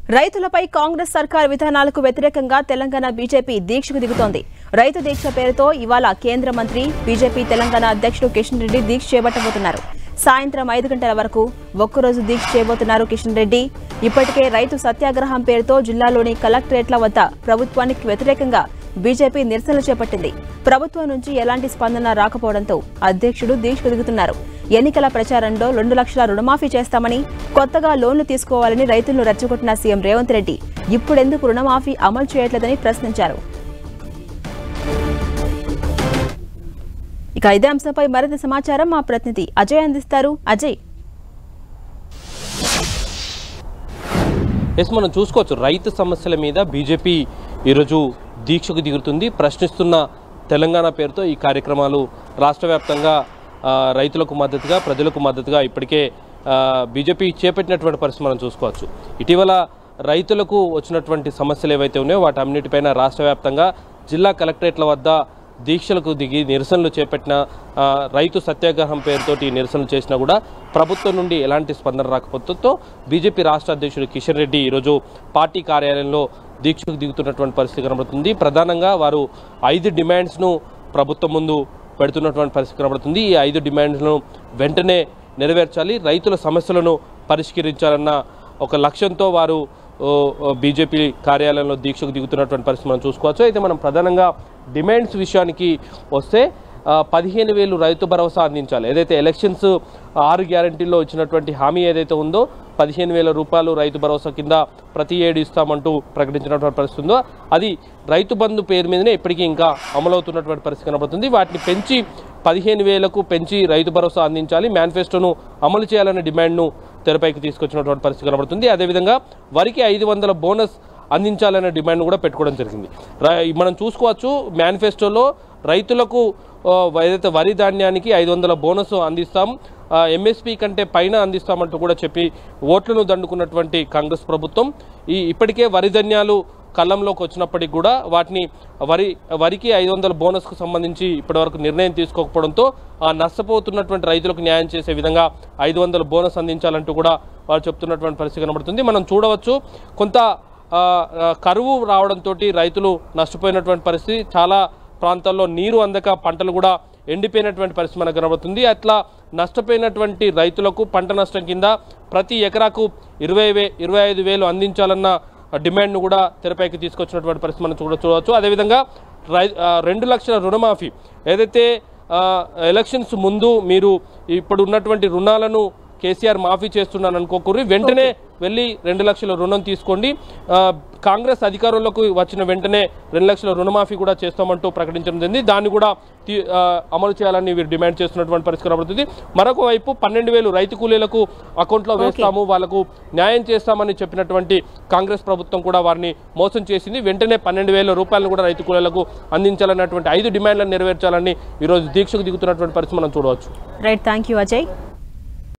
రైతులపై కాంగ్రెస్ సర్కార్ విధానాలకు వ్యతిరేకంగా తెలంగాణ బీజేపీ దీక్షకు దిగుతోంది. రైతు దీక్ష పేరుతో ఇవాళ కేంద్ర మంత్రి బీజేపీ తెలంగాణ అధ్యక్షుడు కిషన్ రెడ్డి దీక్ష చేపట్టబోతున్నారు. సాయంత్రం 5 గంటల వరకు ఒక్కరోజు దీక్ష చేయబోతున్నారు కిషన్ రెడ్డి. ఇప్పటికే రైతు సత్యాగ్రహం పేరుతో జిల్లాలోని కలెక్టరేట్ల వద్ద ప్రభుత్వానికి వ్యతిరేకంగా బీజేపీ నిరసనలు చేపట్టింది. ప్రభుత్వం నుంచి ఎలాంటి స్పందన రాకపోవడంతో అధ్యక్షుడు దీక్షకు దిగుతున్నారు. ఎన్నికల ప్రచారంలో 2 లక్షల రుణమాఫీ చేస్తామని, కొత్తగా లోన్లు తీసుకోవాలని రైతులను రెచ్చగొట్టిన సీఎం రేవంత్ రెడ్డి ఇప్పుడెందుకు రుణమాఫీ అమలు చేయట్లేదని ప్రశ్నించారు. ఇక ఇదే అంశంపై మరింత సమాచారం మా ప్రతినిధి అజయ్ అందిస్తారు. అజయ్, మనం చూసుకోవచ్చు రైతు సమస్యల మీద బీజేపీ ఈరోజు దీక్షకు దిగుతుంది. ప్రశ్నిస్తున్న తెలంగాణ పేరుతో ఈ కార్యక్రమాలు రాష్ట్ర వ్యాప్తంగా రైతులకు మద్దతుగా, ప్రజలకు మద్దతుగా ఇప్పటికే బీజేపీ చేపట్టినటువంటి పరిస్థితి మనం చూసుకోవచ్చు. ఇటీవల రైతులకు వచ్చినటువంటి సమస్యలు ఏవైతే ఉన్నాయో వాటన్నిటిపైన రాష్ట్ర వ్యాప్తంగా జిల్లా కలెక్టరేట్ల వద్ద దీక్షలకు దిగి నిరసనలు చేపట్టిన, రైతు సత్యాగ్రహం పేరుతోటి నిరసనలు చేసినా కూడా ప్రభుత్వం నుండి ఎలాంటి స్పందన రాకపోవడంతో బీజేపీ రాష్ట్ర అధ్యక్షుడు కిషన్ రెడ్డి ఈరోజు పార్టీ కార్యాలయంలో దీక్షకు దిగుతున్నటువంటి పరిస్థితి కనబడుతుంది. ప్రధానంగా వారు 5 డిమాండ్స్ను ప్రభుత్వం ముందు పెడుతున్నటువంటి పరిస్థితి కనబడుతుంది. ఈ 5 డిమాండ్స్ను వెంటనే నెరవేర్చాలి, రైతుల సమస్యలను పరిష్కరించాలన్న ఒక లక్ష్యంతో వారు బీజేపీ కార్యాలయంలో దీక్షకు దిగుతున్నటువంటి పరిస్థితి మనం చూసుకోవచ్చు. అయితే మనం ప్రధానంగా డిమాండ్స్ విషయానికి వస్తే 15,000 రైతు భరోసా అందించాలి. ఏదైతే ఎలక్షన్స్ 6 గ్యారంటీల్లో ఇచ్చినటువంటి హామీ ఏదైతే ఉందో 15,000 రూపాయలు రైతు భరోసా కింద ప్రతి ఏడు ఇస్తామంటూ ప్రకటించినటువంటి పరిస్థితి ఉందో అది రైతు బంధు పేరు మీదనే ఇప్పటికీ ఇంకా అమలవుతున్నటువంటి పరిస్థితి కనబడుతుంది. వాటిని పెంచి 15,000కు పెంచి రైతు భరోసా అందించాలి, మేనిఫెస్టోను అమలు చేయాలనే డిమాండ్ను తెరపైకి తీసుకొచ్చినటువంటి పరిస్థితి కనబడుతుంది. అదేవిధంగా వరికి 500 బోనస్ అందించాలనే డిమాండ్ కూడా పెట్టుకోవడం జరిగింది. మనం చూసుకోవచ్చు మేనిఫెస్టోలో రైతులకు ఏదైతే వరి ధాన్యానికి 500 బోనస్ అందిస్తాం, ఎంఎస్పీ కంటే పైన అందిస్తామంటూ కూడా చెప్పి ఓట్లను దండుకున్నటువంటి కాంగ్రెస్ ప్రభుత్వం ఇప్పటికే వరి ధాన్యాలు కళ్ళంలోకి వచ్చినప్పటికీ కూడా వాటిని వరికి 500 బోనస్కు సంబంధించి ఇప్పటివరకు నిర్ణయం తీసుకోకపోవడంతో నష్టపోతున్నటువంటి రైతులకు న్యాయం చేసే విధంగా 500 బోనస్ అందించాలంటూ కూడా వారు చెప్తున్నటువంటి పరిస్థితి కనబడుతుంది. మనం చూడవచ్చు కొంత కరువు రావడంతో రైతులు నష్టపోయినటువంటి పరిస్థితి, చాలా ప్రాంతాల్లో నీరు అందక పంటలు కూడా ఎండిపోయినటువంటి పరిస్థితి మనకు కనబడుతుంది. అట్లా నష్టపోయినటువంటి రైతులకు పంట నష్టం కింద ప్రతి ఎకరాకు 25,000 అందించాలన్న డిమాండ్ను కూడా తెరపైకి తీసుకొచ్చినటువంటి పరిస్థితి మనం చూడవచ్చు. అదేవిధంగా 2 లక్షల రుణమాఫీ, ఏదైతే ఎలక్షన్స్ ముందు మీరు ఇప్పుడు ఉన్నటువంటి రుణాలను కేసీఆర్ మాఫీ చేస్తున్నాను అనుకోకూరి, వెంటనే వెళ్ళి 2 లక్షల రుణం తీసుకోండి, కాంగ్రెస్ అధికారంలోకి వచ్చిన వెంటనే 2 లక్షల రుణమాఫీ కూడా చేస్తామంటూ ప్రకటించడం జరిగింది. దాన్ని కూడా అమలు చేయాలని వీరు డిమాండ్ చేస్తున్నటువంటి పరిస్థితి కనబడుతుంది. మరొక వైపు 12,000 రైతు కూలీలకు అకౌంట్లో వేస్తాము, వాళ్లకు న్యాయం చేస్తామని చెప్పినటువంటి కాంగ్రెస్ ప్రభుత్వం కూడా వారిని మోసం చేసింది. వెంటనే 12,000 రూపాయలను కూడా రైతు కూలీలకు అందించాలన్నటువంటి 5 డిమాండ్లను నెరవేర్చాలని ఈరోజు దీక్షకు దిగుతున్నటువంటి పరిస్థితి మనం చూడవచ్చు. Right, thank you Ajay.